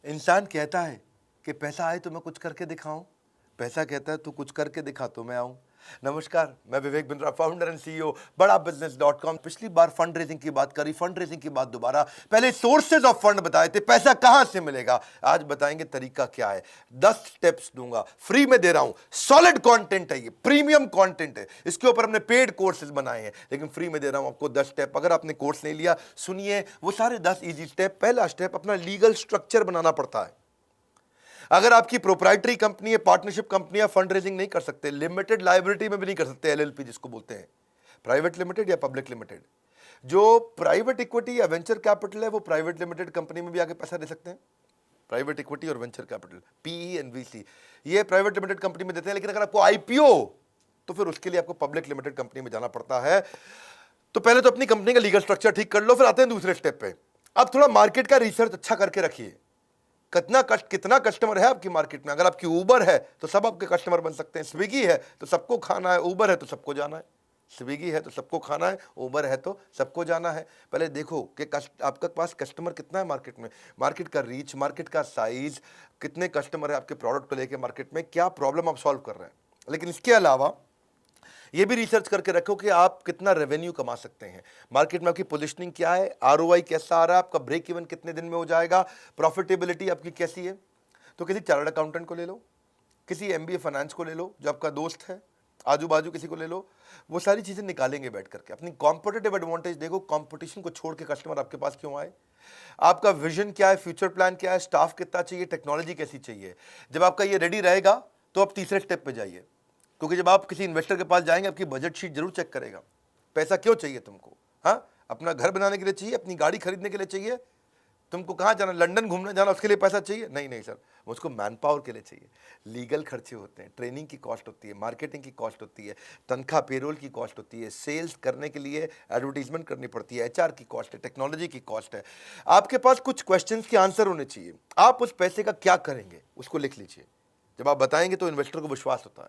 इंसान कहता है कि पैसा आए तो मैं कुछ करके दिखाऊं, पैसा कहता है तू कुछ करके दिखा तो मैं आऊं। नमस्कार, मैं Vivek Bindra, founder and CEO बड़ा बिजनेस.com। पिछली बार फंड रेजिंग की बात करी, फंड रेजिंग की बात दोबारा। पहले सोर्सेज ऑफ फंड बताए थे, पैसा कहां से मिलेगा। आज बताएंगे तरीका क्या है। 10 स्टेप्स दूंगा, फ्री में दे रहा हूं। सॉलिड कंटेंट है, ये प्रीमियम कंटेंट है। इसके ऊपर हमने पेड कोर्सेज बनाए हैं, लेकिन फ्री में दे रहा हूं आपको 10 स्टेप। अगर आपने कोर्स नहीं लिया, सुनिए वो सारे 10 इजी स्टेप। पहला स्टेप, अपना लीगल स्ट्रक्चर बनाना पड़ता है। अगर आपकी प्रोप्राइटरी कंपनी है, पार्टनरशिप कंपनी है, फंड रेजिंग नहीं कर सकते, लिमिटेड लायबिलिटी में भी नहीं कर सकते, एलएलपी जिसको बोलते हैं, प्राइवेट लिमिटेड या पब्लिक लिमिटेड। जो प्राइवेट इक्विटी या वेंचर कैपिटल है, वो प्राइवेट लिमिटेड कंपनी में भी आके पैसा दे सकते हैं। प्राइवेट इक्विटी और venture capital, PE and VC, ये प्राइवेट लिमिटेड कंपनी में देते हैं। लेकिन अगर आपको आईपीओ, तो फिर उसके लिए आपको पब्लिक लिमिटेड कंपनी में जाना पड़ता है। तो पहले तो अपनी कंपनी का लीगल स्ट्रक्चर ठीक कर लो, फिर आते हैं दूसरे स्टेप पे। अब थोड़ा मार्केट का रिसर्च अच्छा करके रखिए। कितना कस्टमर है आपकी मार्केट में। अगर आपकी उबर है तो सब आपके कस्टमर बन सकते हैं, स्विगी है तो सबको खाना है, उबर है तो सबको जाना है। स्विगी है तो सबको खाना है, उबर है तो सबको जाना है। पहले देखो कि आपके पास कस्टमर कितना है मार्केट में, मार्केट का रीच, मार्केट का साइज, कितने कस्टमर है आपके प्रोडक्ट को लेकर मार्केट में, क्या प्रॉब्लम आप सॉल्व कर रहे हैं। लेकिन इसके अलावा ये भी रिसर्च करके रखो कि आप कितना रेवेन्यू कमा सकते हैं, मार्केट में आपकी पोजीशनिंग क्या है, आरओआई कैसा आ रहा है, आपका ब्रेक इवन कितने दिन में हो जाएगा, प्रॉफिटेबिलिटी आपकी कैसी है। तो किसी चार्टर्ड अकाउंटेंट को ले लो, किसी एमबीए फाइनेंस को ले लो जो आपका दोस्त है, आजू बाजू किसी को ले लो, वो सारी चीजें निकालेंगे बैठ करके। अपनी कॉम्पिटिटिव एडवांटेज देखो, कंपटीशन को छोड़ के कस्टमर आपके पास क्यों आए, आपका विजन क्या है, फ्यूचर प्लान क्या है, स्टाफ कितना चाहिए, टेक्नोलॉजी कैसी चाहिए। जब आपका ये रेडी रहेगा तो आप तीसरे स्टेप पे जाइए। क्योंकि जब आप किसी इन्वेस्टर के पास जाएंगे, आपकी बजट शीट जरूर चेक करेगा। पैसा क्यों चाहिए तुमको, हाँ, अपना घर बनाने के लिए चाहिए, अपनी गाड़ी खरीदने के लिए चाहिए, तुमको कहाँ जाना, लंदन घूमने जाना, उसके लिए पैसा चाहिए, नहीं नहीं सर, मुझको मैन पावर के लिए चाहिए। लीगल खर्चे होते हैं, ट्रेनिंग की कॉस्ट होती है, मार्केटिंग की कॉस्ट होती है, तनख्वाह पेरोल की कॉस्ट होती है, सेल्स करने के लिए एडवर्टीजमेंट करनी पड़ती है, एचआर की कॉस्ट है, टेक्नोलॉजी की कॉस्ट है। आपके पास कुछ क्वेश्चंस के आंसर होने चाहिए। आप उस पैसे का क्या करेंगे उसको लिख लीजिए। जब आप बताएंगे तो इन्वेस्टर को विश्वास होता है।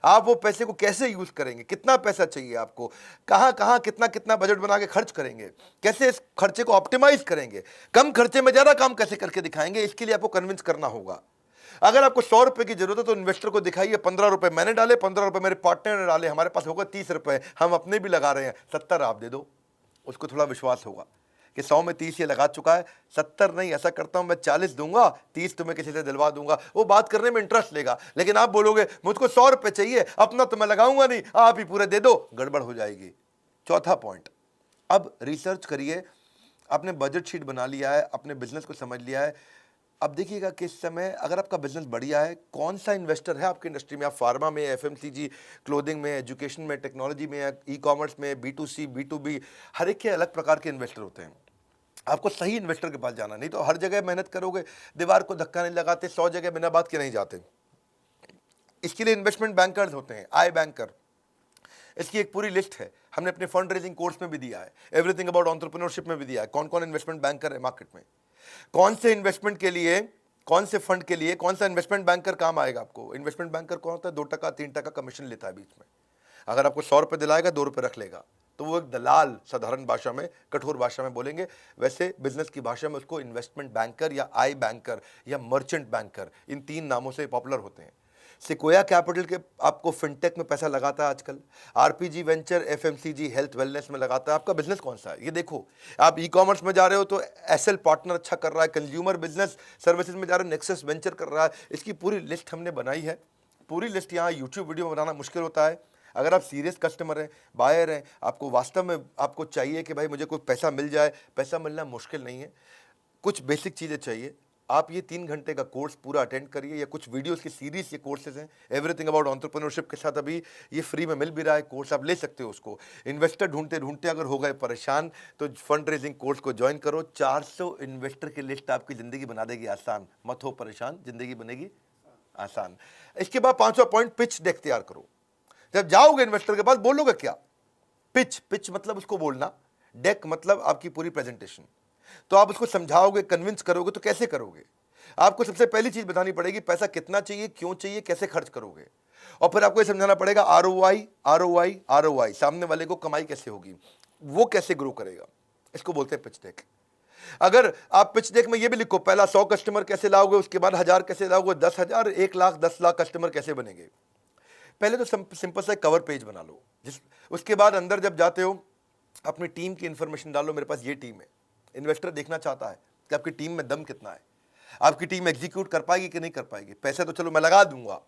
आप वो पैसे को कैसे यूज करेंगे, कितना पैसा चाहिए आपको, कहां कहां कितना कितना बजट बना के खर्च करेंगे, कैसे इस खर्चे को ऑप्टिमाइज करेंगे, कम खर्चे में ज्यादा काम कैसे करके दिखाएंगे, इसके लिए आपको कन्विंस करना होगा। अगर आपको 100 रुपए की जरूरत है तो इन्वेस्टर को दिखाइए 15 रुपए मैंने डाले, 15 रुपए मेरे पार्टनर ने डाले, हमारे पास होगा 30 रुपए, हम अपने भी लगा रहे हैं, 70 आप दे दो। उसको थोड़ा विश्वास होगा कि 100 में 30 ये लगा चुका है, 70 नहीं, ऐसा करता हूं मैं 40 दूंगा, 30 तुम्हें किसी से दिलवा दूंगा। वो बात करने में इंटरेस्ट लेगा। लेकिन आप बोलोगे मुझको 100 रुपए चाहिए, अपना तो मैं लगाऊंगा नहीं, आप ही पूरे दे दो, गड़बड़ हो जाएगी। चौथा पॉइंट, अब रिसर्च करिए। आपने बजट शीट बना लिया है, अपने बिजनेस को समझ लिया है। अब देखिएगा कि इस समय अगर आपका बिजनेस बढ़िया है, कौन सा इन्वेस्टर है आपकी इंडस्ट्री में, आप फार्मा में, एफएमसीजी, क्लोथिंग में, एजुकेशन में, टेक्नोलॉजी में, ई कॉमर्स में, B2C, B2B, हर एक के अलग प्रकार के इन्वेस्टर होते हैं। आपको सही इन्वेस्टर के पास जाना, नहीं तो हर जगह मेहनत करोगे, दीवार को धक्का नहीं लगाते, 100 जगह बिना बात के नहीं जाते। इसके लिए इन्वेस्टमेंट बैंकर्स होते हैं, आई बैंकर। इसकी एक पूरी लिस्ट है, हमने अपने फंड रेजिंग कोर्स में भी दिया है, एवरीथिंग अबाउट एंटरप्रेन्योरशिप में भी दिया है, कौन कौन इन्वेस्टमेंट बैंकर है मार्केट में, कौन से इन्वेस्टमेंट के लिए, कौन से फंड के लिए कौन सा इन्वेस्टमेंट बैंकर काम आएगा आपको। इन्वेस्टमेंट बैंकर कौन होता है, 2% 3% कमीशन लेता है बीच में। अगर आपको 100 रुपये दिलाएगा, 2 रुपये रख लेगा, तो वो एक दलाल, साधारण भाषा में, कठोर भाषा में बोलेंगे। वैसे बिजनेस की भाषा में उसको इन्वेस्टमेंट बैंकर या आई बैंकर या मर्चेंट बैंकर, इन 3 नामों से पॉपुलर होते हैं। सिकोया कैपिटल के आपको फिनटेक में पैसा लगाता है आजकल, RPG venture, FMCG, health wellness में लगाता है। आपका बिजनेस कौन सा है ये देखो। आप ई कॉमर्स में जा रहे हो तो एसएल पार्टनर अच्छा कर रहा है, कंज्यूमर बिजनेस सर्विसेज में जा रहे हो, नेक्सस वेंचर कर रहा है। इसकी पूरी लिस्ट हमने बनाई है। पूरी लिस्ट यहाँ यूट्यूब वीडियो बनाना मुश्किल होता है। अगर आप सीरियस कस्टमर हैं, बायर हैं, आपको वास्तव में आपको चाहिए कि भाई मुझे कोई पैसा मिल जाए, पैसा मिलना मुश्किल नहीं है, कुछ बेसिक चीज़ें चाहिए। आप ये 3 घंटे का कोर्स पूरा अटेंड करिए, या कुछ वीडियोस की सीरीज, ये कोर्सेज हैं, एवरीथिंग अबाउट एंटरप्रेन्योरशिप के साथ अभी ये फ्री में मिल भी रहा है कोर्स, आप ले सकते हो उसको। इन्वेस्टर ढूंढते ढूंढते अगर हो गए परेशान तो फंड रेजिंग कोर्स को ज्वाइन करो। 400 इन्वेस्टर की लिस्ट आपकी ज़िंदगी बना देगी आसान। मत हो परेशान, ज़िंदगी बनेगी आसान। इसके बाद 5वां पॉइंट, पिच डेक तैयार करो। जब जाओगे इन्वेस्टर के पास बोलोगे क्या, पिच मतलब उसको बोलना, डेक मतलब आपकी पूरी प्रेजेंटेशन। तो आप उसको समझाओगे, कन्विंस करोगे, तो कैसे करोगे। आपको सबसे पहली चीज बतानी पड़ेगी, पैसा कितना चाहिए, क्यों चाहिए, कैसे खर्च करोगे। और फिर आपको ये समझाना पड़ेगा आरओआई, आरओआई, आरओआई, सामने वाले को कमाई कैसे होगी, वो कैसे ग्रो करेगा। इसको बोलते हैं पिच डेक। अगर आप पिच डेक में ये भी लिखो, पहला 100 कस्टमर कैसे लाओगे, उसके बाद 1000 कैसे लाओगे, 10,000, 1 लाख, 10 लाख कस्टमर कैसे बनेंगे। पहले तो सिंपल सा कवर पेज बना लो, उसके बाद अंदर जब जाते हो अपनी टीम की इंफॉर्मेशन डालो, मेरे पास ये टीम है। इन्वेस्टर देखना चाहता है कि आपकी टीम में दम कितना है, आपकी टीम एग्जीक्यूट कर पाएगी कि नहीं कर पाएगी। पैसे तो चलो मैं लगा दूंगा,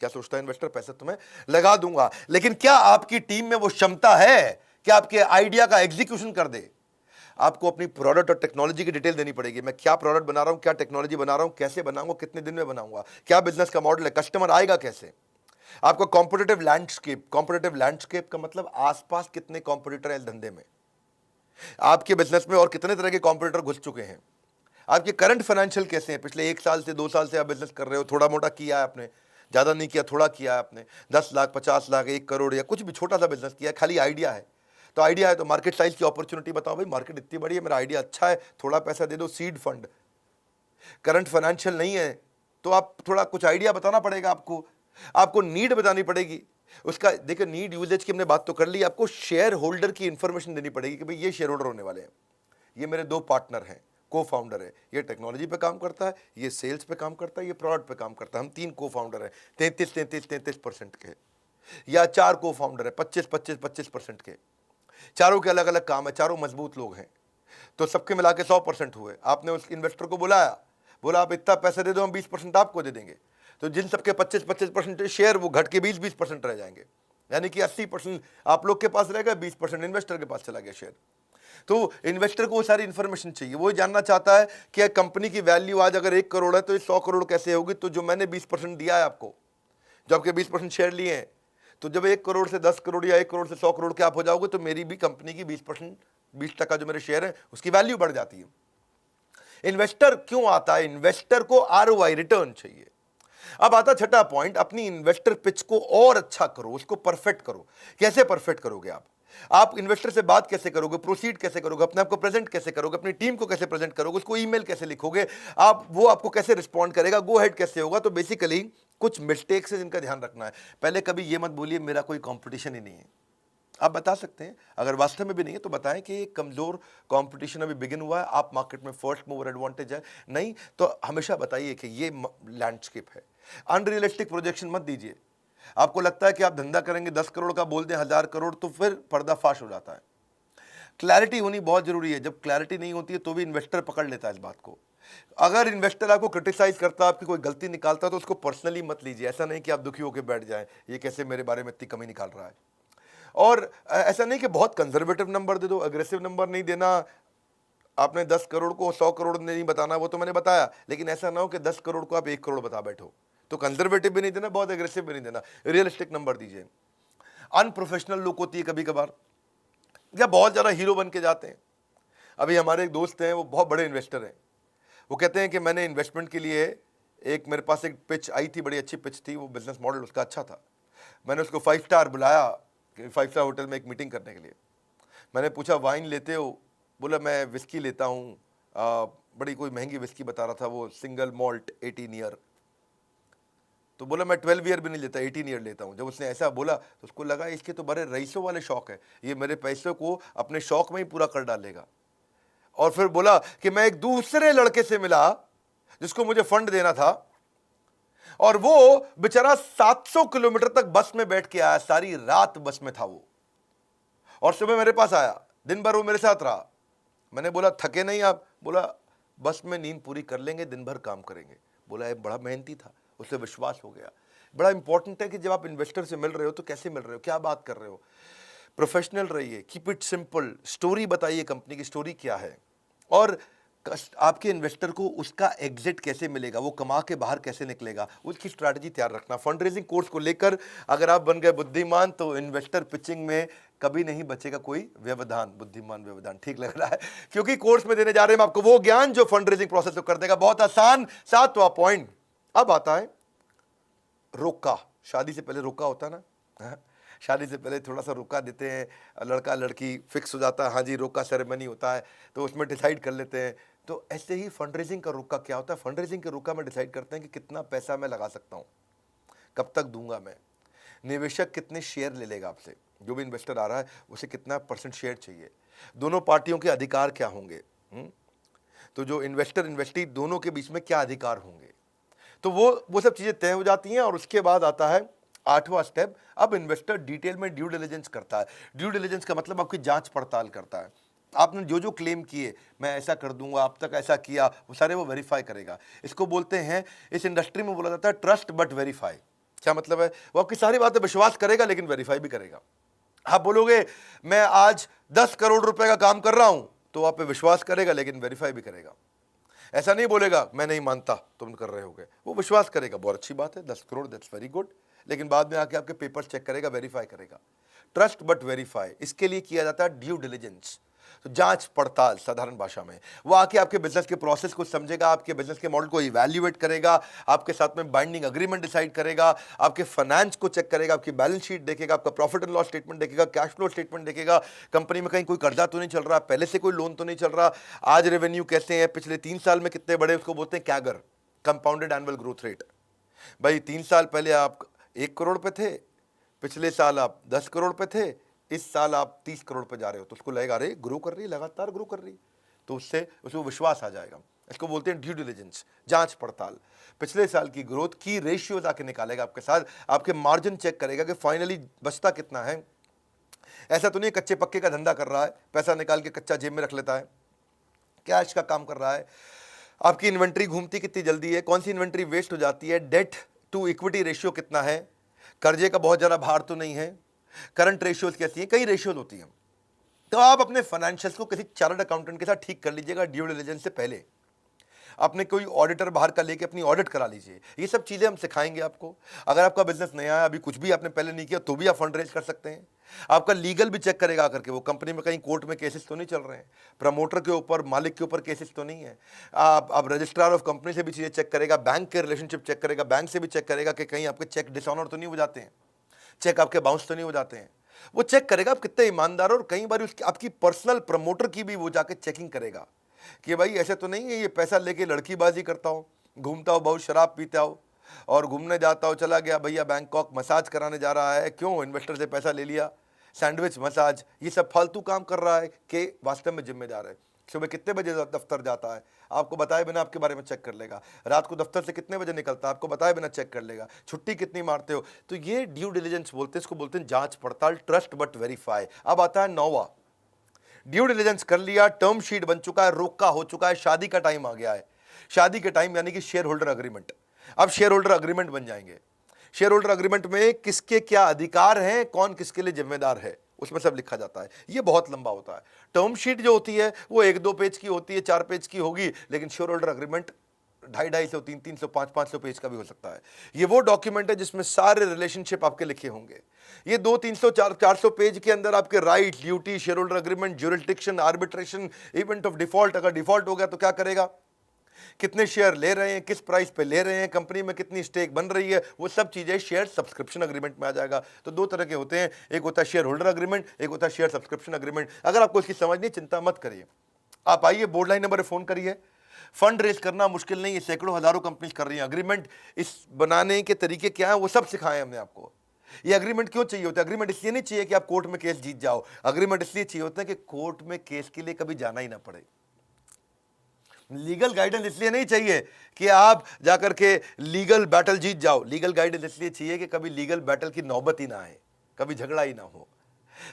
क्या सोचता है इन्वेस्टर, पैसे तो मैं लगा दूंगा, लेकिन क्या आपकी टीम में वो क्षमता है कि आपके आइडिया का एग्जीक्यूशन कर दे। आपको अपनी प्रोडक्ट और टेक्नोलॉजी की डिटेल देनी पड़ेगी। मैं क्या प्रोडक्ट बना रहा हूं, क्या टेक्नोलॉजी बना रहा हूं, कैसे बनाऊंगा, कितने दिन में बनाऊंगा, क्या बिजनेस का मॉडल है, कस्टमर आएगा कैसे। आपका कॉम्पिटिटिव लैंडस्केप का मतलब आसपास कितने कॉम्पिटिटर हैं इस धंधे में, आपके बिजनेस में और कितने तरह के कॉम्पिटिटर घुस चुके हैं, आपके करंट फाइनेंशियल कैसे हैं, पिछले 1 साल से 2 साल से आप बिजनेस कर रहे हो, थोड़ा मोटा किया है आपने, ज्यादा नहीं किया, थोड़ा किया है आपने, 10 लाख, 50 लाख, 1 करोड़ या कुछ भी छोटा सा बिजनेस किया है, खाली आइडिया है। तो आइडिया है तो मार्केट साइज की अपॉर्चुनिटी बताओ, भाई मार्केट इतनी बड़ी है, मेरा आइडिया अच्छा है, थोड़ा पैसा दे दो, सीड फंड। करंट फाइनेंशियल नहीं है तो आप थोड़ा कुछ आइडिया बताना पड़ेगा, आपको नीड बतानी पड़ेगी उसका। देखिए नीड यूजेज की हमने बात तो कर ली, आपको शेयर होल्डर की इंफॉर्मेशन देनी पड़ेगी कि भाई ये शेयर होल्डर होने वाले हैं, ये मेरे 2 पार्टनर हैं, को फाउंडर है, ये टेक्नोलॉजी पे काम करता है, ये सेल्स पे काम करता है, ये प्रोडक्ट पे काम करता है, हम 3 को फाउंडर हैं, 33% के, या 4 को फाउंडर है, 25% के, चारों के अलग अलग काम है, चारों मजबूत लोग हैं, तो सबके मिला के 100% हुए। आपने उस इन्वेस्टर को बुलाया, बोला आप इतना पैसे दे दो, हम 20% आपको दे देंगे, तो जिन सबके 25% शेयर वो घट के 20% रह जाएंगे, यानी कि 80% आप लोग के पास रहेगा, 20% इन्वेस्टर के पास चला गया शेयर। तो इन्वेस्टर को वो सारी इंफॉर्मेशन चाहिए, वो जानना चाहता है कि कंपनी की वैल्यू आज अगर 1 करोड़ है तो ये 100 करोड़ कैसे होगी। तो जो मैंने 20% दिया है आपको, जो आपके 20% शेयर लिए हैं, तो जब 1 करोड़ से 10 करोड़ या 1 करोड़ से 100 करोड़ के आप हो जाओगे तो मेरी भी कंपनी की 20% जो मेरे शेयर है उसकी वैल्यू बढ़ जाती है। इन्वेस्टर क्यों आता है, इन्वेस्टर को आरओआई रिटर्न चाहिए। अब आता छठा पॉइंट, अपनी इन्वेस्टर पिच को और अच्छा करो, उसको परफेक्ट करो। कैसे परफेक्ट करोगे आप इन्वेस्टर से बात कैसे करोगे, प्रोसीड कैसे करोगे, अपने आप को प्रेजेंट कैसे करोगे, अपनी टीम को कैसे प्रेजेंट करोगे, उसको ईमेल कैसे लिखोगे आप, वो आपको कैसे रिस्पॉन्ड करेगा, गो हेड कैसे होगा। तो बेसिकली कुछ मिस्टेक्स है जिनका ध्यान रखना है। पहले कभी ये मत बोलिए मेरा कोई कंपटीशन ही नहीं है। आप बता सकते हैं, अगर वास्तव में भी नहीं है तो बताएं कि एक कमजोर कंपटीशन अभी बिगिन हुआ है, आप मार्केट में फर्स्ट मूवर एडवांटेज है, नहीं तो हमेशा बताइए कि ये लैंडस्केप है। अनरियलिस्टिक प्रोजेक्शन मत दीजिए। आपको लगता है कि आप धंधा करेंगे 10 करोड़ का, बोल दें 1000 करोड़, तो फिर पर्दाफाश हो जाता है। क्लैरिटी होनी बहुत जरूरी है। जब क्लैरिटी नहीं होती है तो भी इन्वेस्टर पकड़ लेता है इस बात को। अगर इन्वेस्टर आपको क्रिटिसाइज करता है, आपकी कोई गलती निकालता है, तो उसको पर्सनली मत लीजिए। ऐसा नहीं कि आप दुखी होकर बैठ जाएं, ये कैसे मेरे बारे में इतनी कमी निकाल रहा है। और ऐसा नहीं कि बहुत कंजर्वेटिव नंबर दे दो, अग्रेसिव नंबर नहीं देना। आपने 10 करोड़ को 100 करोड़ नहीं बताना, वो तो मैंने बताया, लेकिन ऐसा ना हो कि 10 करोड़ को आप 1 करोड़ बता बैठो। तो कंजर्वेटिव भी नहीं देना, बहुत एग्रेसिव भी नहीं देना, रियलिस्टिक नंबर दीजिए। अनप्रोफेशनल लोग होती है कभी कभार, या बहुत ज़्यादा हीरो बन के जाते हैं। अभी हमारे एक दोस्त हैं, वो बहुत बड़े इन्वेस्टर हैं। वो कहते हैं कि मैंने इन्वेस्टमेंट के लिए मेरे पास एक पिच आई थी, बड़ी अच्छी पिच थी, वो बिजनेस मॉडल उसका अच्छा था। मैंने उसको 5 स्टार बुलाया, 5 स्टार होटल में एक मीटिंग करने के लिए। मैंने पूछा वाइन लेते हो, बोला मैं विस्की लेता हूँ, बड़ी कोई महंगी विस्की बता रहा था वो, सिंगल मॉल्ट 18 ईयर। तो बोला मैं 12 ईयर भी नहीं लेता, 18 ईयर लेता हूँ। जब उसने ऐसा बोला तो उसको लगा इसके तो बड़े रईसों वाले शौक है, ये मेरे पैसों को अपने शौक में ही पूरा कर डालेगा। और फिर बोला कि मैं एक दूसरे लड़के से मिला जिसको मुझे फंड देना था, और वो बेचारा 700 किलोमीटर तक बस में बैठ के आया, सारी रात बस में था वो, और सुबह मेरे पास आया, दिन भर वो मेरे साथ रहा। मैंने बोला थके नहीं आप? बोला बस में नींद पूरी कर लेंगे, दिन भर काम करेंगे। बोला एक बड़ा मेहनती था, उसे विश्वास हो गया। बड़ा इंपॉर्टेंट है कि जब आप इन्वेस्टर से मिल रहे हो तो कैसे मिल रहे हो, क्या बात कर रहे हो, प्रोफेशनल रहिए, कीप इट सिंपल, स्टोरी बताइए कंपनी की स्टोरी क्या है, और आपके इन्वेस्टर को उसका एग्जिट कैसे मिलेगा, वो कमा के बाहर कैसे निकलेगा, उसकी स्ट्रैटेजी तैयार रखना। फंड रेजिंग कोर्स को लेकर अगर आप बन गए बुद्धिमान तो इन्वेस्टर पिचिंग में कभी नहीं बचेगा कोई व्यवधान। बुद्धिमान व्यवधान ठीक लग रहा है, क्योंकि कोर्स में देने जा रहे हैं आपको वो ज्ञान जो फंड रेजिंग प्रोसेस को कर देगा बहुत आसान। 7वां पॉइंट अब आता है रोका। शादी से पहले रोका होता है ना, शादी से पहले थोड़ा सा रोका देते हैं, लड़का लड़की फिक्स हो जाता है, हाँ जी रोका सेरेमनी होता है, तो उसमें डिसाइड कर लेते हैं। तो ऐसे ही फंड रेजिंग का रोका क्या होता है, फंड रेजिंग के रोका में डिसाइड करते हैं कि कितना पैसा मैं लगा सकता हूँ, कब तक दूंगा मैं, निवेशक कितने शेयर ले लेगा आपसे, जो भी इन्वेस्टर आ रहा है उसे कितना % शेयर चाहिए, दोनों पार्टियों के अधिकार क्या होंगे, तो जो इन्वेस्टर इन्वेस्टी दोनों के बीच में क्या अधिकार होंगे, तो वो सब चीज़ें तय हो जाती हैं। और उसके बाद आता है 8वां स्टेप। अब इन्वेस्टर डिटेल में ड्यू डिलिजेंस करता है। ड्यू डिलिजेंस का मतलब आपकी जांच पड़ताल करता है। आपने जो जो क्लेम किए, मैं ऐसा कर दूंगा, अब तक ऐसा किया, वो सारे वो वेरीफाई करेगा। इसको बोलते हैं, इस इंडस्ट्री में बोला जाता है ट्रस्ट बट वेरीफाई। क्या मतलब है? वो आपकी सारी बातें विश्वास करेगा लेकिन वेरीफाई भी करेगा। आप बोलोगे मैं आज 10 करोड़ रुपए का काम कर रहा हूं, तो आप पे विश्वास करेगा लेकिन वेरीफाई भी करेगा। ऐसा नहीं बोलेगा मैं नहीं मानता तुम कर रहे होगे, वो विश्वास करेगा, बहुत अच्छी बात है, 10 करोड़ दैट्स वेरी गुड, लेकिन बाद में आके आपके पेपर चेक करेगा, वेरीफाई करेगा। ट्रस्ट बट वेरीफाई, इसके लिए किया जाता है ड्यू डिलिजेंस, तो जांच पड़ताल साधारण भाषा में। वो आके आपके बिजनेस के प्रोसेस को समझेगा, आपके बिजनेस के मॉडल को इवैल्यूएट करेगा, आपके साथ में बाइंडिंग अग्रीमेंट डिसाइड करेगा, आपके फाइनेंस को चेक करेगा, आपकी बैलेंस शीट देखेगा, आपका प्रॉफिट एंड लॉस स्टेटमेंट देखेगा, कैश फ्लो स्टेटमेंट देखेगा, कंपनी में कहीं कोई कर्जा तो नहीं चल रहा, पहले से कोई लोन तो नहीं चल रहा, आज रेवेन्यू कैसे हैं, पिछले 3 साल में कितने बड़े, उसको बोलते हैं CAGR, compounded annual growth rate. भाई 3 साल पहले आप 1 करोड़ पे थे, पिछले साल आप 10 करोड़ पे थे, इस साल आप 30 करोड़ पे जा रहे हो, तो उसको लगेगा अरे ग्रो कर रही है, लगातार ग्रो कर रही है, तो उससे उसको विश्वास आ जाएगा। इसको बोलते हैं ड्यू डिलिजेंस, जांच पड़ताल। पिछले साल की ग्रोथ की रेशियोज आके निकालेगा आपके साथ, आपके मार्जिन चेक करेगा कि फाइनली बचता कितना है। ऐसा तो नहीं कच्चे पक्के का धंधा कर रहा है, पैसा निकाल के कच्चा जेब में रख लेता है, कैश का काम कर रहा है। आपकी इन्वेंट्री घूमती कितनी जल्दी है, कौन सी इन्वेंट्री वेस्ट हो जाती है, डेट टू इक्विटी रेशियो कितना है, कर्जे का बहुत ज़्यादा भार तो नहीं है, करंट रेशियोज कैसी है, कई रेशियोज होती हैं। तो आप अपने फाइनेंशियल्स को किसी चार्टर्ड अकाउंटेंट के साथ ठीक कर लीजिएगा ड्यू डिलिजेंस से पहले। अपने कोई ऑडिटर बाहर का लेके अपनी ऑडिट करा लीजिए। ये सब चीज़ें हम सिखाएंगे आपको। अगर आपका बिजनेस नया है, अभी कुछ भी आपने पहले नहीं किया, तो भी आप फंड रेज कर सकते हैं। आपका लीगल भी चेक करेगा आकर के, वो कंपनी में कहीं कोर्ट में केसेस तो नहीं चल रहे हैं, प्रमोटर के ऊपर, मालिक के ऊपर केसेस तो नहीं है। आप रजिस्ट्रार ऑफ कंपनी से भी चीज़ें चेक करेगा, बैंक के रिलेशनशिप चेक करेगा, बैंक से भी चेक करेगा कि कहीं आपके चेक डिसऑनर तो नहीं हो जाते हैं, चेक आपके बाउंस तो नहीं हो जाते हैं। वो चेक करेगा आप कितने ईमानदार हो, और कई बार उसकी आपकी पर्सनल प्रमोटर की भी वो जाके चेकिंग करेगा कि भाई ऐसे तो नहीं है ये पैसा लेके लड़कीबाजी करता हो, घूमता हो, बहुत शराब पीता हो और घूमने जाता हो, चला गया भैया बैंकॉक मसाज कराने जा रहा है, क्यों, इन्वेस्टर से पैसा ले लिया, सैंडविच मसाज, ये सब फालतू काम कर रहा है कि वास्तव में जिम्मेदार है। सुबह कितने बजे दफ्तर जाता है, आपको बताए बिना आपके बारे में चेक कर लेगा। रात को दफ्तर से कितने बजे निकलता है, आपको बताए बिना चेक कर लेगा। छुट्टी कितनी मारते हो, तो ये ड्यू डिलिजेंस बोलते हैं, इसको बोलते हैं जांच पड़ताल, ट्रस्ट बट वेरीफाई। अब आता है 9वां, ड्यू डिलिजेंस कर लिया, टर्म शीट बन चुका है, रोका हो चुका है, शादी का टाइम आ गया है। शादी के टाइम यानी कि शेयर होल्डर अग्रीमेंट। अब शेयर होल्डर अग्रीमेंट बन जाएंगे। शेयर होल्डर अग्रीमेंट में किसके क्या अधिकार हैं, कौन किसके लिए जिम्मेदार है, उसमें सब लिखा जाता है। ये बहुत लंबा होता है। टर्म शीट जो होती है वो 1-2 पेज की होती है, 4 पेज की होगी, लेकिन शेयर होल्डर अग्रीमेंट 250-250, 300-300, 500-500 पेज का भी हो सकता है। ये वो डॉक्यूमेंट है जिसमें सारे रिलेशनशिप आपके लिखे होंगे। ये 200-300-400 पेज के अंदर आपके right, duty, share holder agreement, jurisdiction, arbitration, event of default, अगर डिफॉल्ट हो गया तो क्या करेगा, कितने शेयर ले रहे हैं, किस प्राइस पे ले रहे हैं, कंपनी में कितनी स्टेक बन रही है, वो सब चीजें शेयर सब्सक्रिप्शन अग्रीमेंट में आ जाएगा। तो 2 तरह के होते हैं, एक होता है शेयर होल्डर अग्रीमेंट, एक होता है शेयर सब्सक्रिप्शन अग्रीमेंट। अगर आपको इसकी समझ नहीं, चिंता मत करिए, आप आइए, बोर्ड लाइन नंबर पर फोन करिए। फंड रेज करना मुश्किल नहीं है, सैकड़ों हजारों कंपनीज कर रही हैं। अग्रीमेंट इस बनाने के तरीके क्या है वो सब सिखाए हमने आपको। ये अग्रीमेंट क्यों चाहिए होता है? अग्रीमेंट इसलिए नहीं चाहिए कि आप कोर्ट में केस जीत जाओ, अग्रीमेंट इसलिए चाहिए होता है कि कोर्ट में केस के लिए कभी जाना ही ना पड़े। लीगल गाइडेंस इसलिए नहीं चाहिए कि आप जाकर के लीगल बैटल जीत जाओ, लीगल गाइडेंस इसलिए चाहिए कि कभी लीगल बैटल की नौबत ही ना आए, कभी झगड़ा ही ना हो।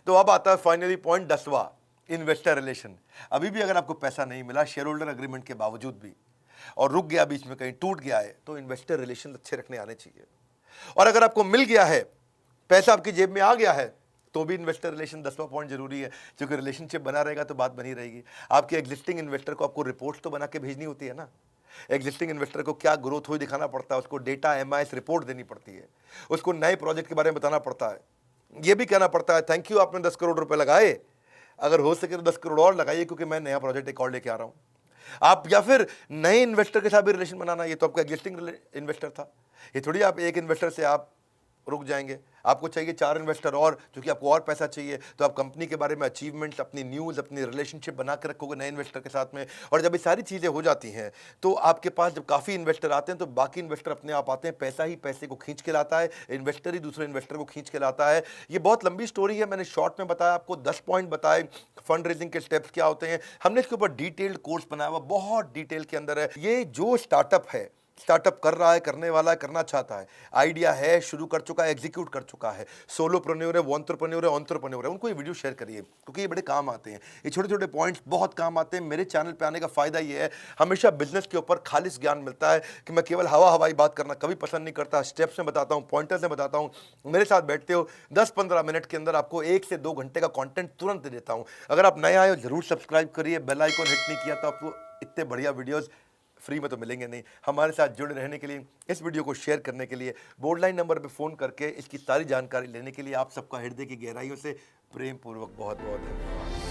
तो अब आता है फाइनली पॉइंट 10वां, इन्वेस्टर रिलेशन। अभी भी अगर आपको पैसा नहीं मिला शेयर होल्डर अग्रीमेंट के बावजूद भी, और रुक गया बीच में, कहीं टूट गया है, तो इन्वेस्टर रिलेशन अच्छे रखने आने चाहिए। और अगर आपको मिल गया है, पैसा आपकी जेब में आ गया है, तो भी इन्वेस्टर रिलेशन 10वां पॉइंट जरूरी है, क्योंकि रिलेशनशिप बना रहेगा तो बात बनी रहेगी। आपके एग्जिस्टिंग इन्वेस्टर को आपको रिपोर्ट तो बना के भेजनी होती है ना। एग्जिस्टिंग इन्वेस्टर को क्या ग्रोथ हुई दिखाना पड़ता है, उसको डेटा MIS रिपोर्ट देनी पड़ती है, उसको नए प्रोजेक्ट के बारे में बताना पड़ता है, ये भी कहना पड़ता है थैंक यू आपने 10 करोड़ रुपए लगाए, अगर हो सके तो 10 करोड़ और लगाइए क्योंकि मैं नया प्रोजेक्ट एक और लेके आ रहा हूँ। आप या फिर नए इन्वेस्टर के साथ भी रिलेशन बनाना, ये तो आपका एग्जिस्टिंग इन्वेस्टर था, ये थोड़ी आप एक इन्वेस्टर से आप रुक जाएंगे। आपको चाहिए 4 इन्वेस्टर और, क्योंकि आपको और पैसा चाहिए, तो आप कंपनी के बारे में अचीवमेंट्स, अपनी न्यूज़, अपनी रिलेशनशिप बना के रखोगे नए इन्वेस्टर के साथ में। और जब ये सारी चीज़ें हो जाती हैं तो आपके पास जब काफ़ी इन्वेस्टर आते हैं तो बाकी इन्वेस्टर अपने आप आते हैं। पैसा ही पैसे को खींच के लाता है, इन्वेस्टर ही दूसरे इन्वेस्टर को खींच के लाता है। ये बहुत लंबी स्टोरी है, मैंने शॉर्ट में बताया आपको, 10 पॉइंट बताए फंड रेजिंग के स्टेप्स क्या होते हैं। हमने इसके ऊपर डिटेल्ड कोर्स बनाया हुआ, बहुत डिटेल के अंदर है। ये जो स्टार्टअप है, स्टार्टअप कर रहा है, करने वाला है, करना चाहता है, आइडिया है, शुरू कर चुका है, एग्जीक्यूट कर चुका है, सोलोप्रेन्योर है, वो एंटरप्रेन्योर है, एंटरप्रेन्योर है, उनको ये वीडियो शेयर करिए, क्योंकि ये बड़े काम आते हैं। ये छोटे छोटे पॉइंट्स बहुत काम आते हैं। मेरे चैनल पे आने का फायदा ये है, हमेशा बिजनेस के ऊपर खालिस ज्ञान मिलता है कि मैं केवल हवा हवाई बात करना कभी पसंद नहीं करता। स्टेप्स में बताता हूँ, पॉइंटर्स में बताता हूँ। मेरे साथ बैठते हो, 10-15 मिनट के अंदर आपको 1 से 2 घंटे का कंटेंट तुरंत दे देता हूँ। अगर आप नए आए हो जरूर सब्सक्राइब करिए, बेल आइकन हिट नहीं किया तो आपको इतने बढ़िया वीडियोस फ्री में तो मिलेंगे नहीं। हमारे साथ जुड़े रहने के लिए, इस वीडियो को शेयर करने के लिए, बोर्ड लाइन नंबर पे फ़ोन करके इसकी सारी जानकारी लेने के लिए आप सबका हृदय की गहराइयों से प्रेम पूर्वक बहुत बहुत धन्यवाद।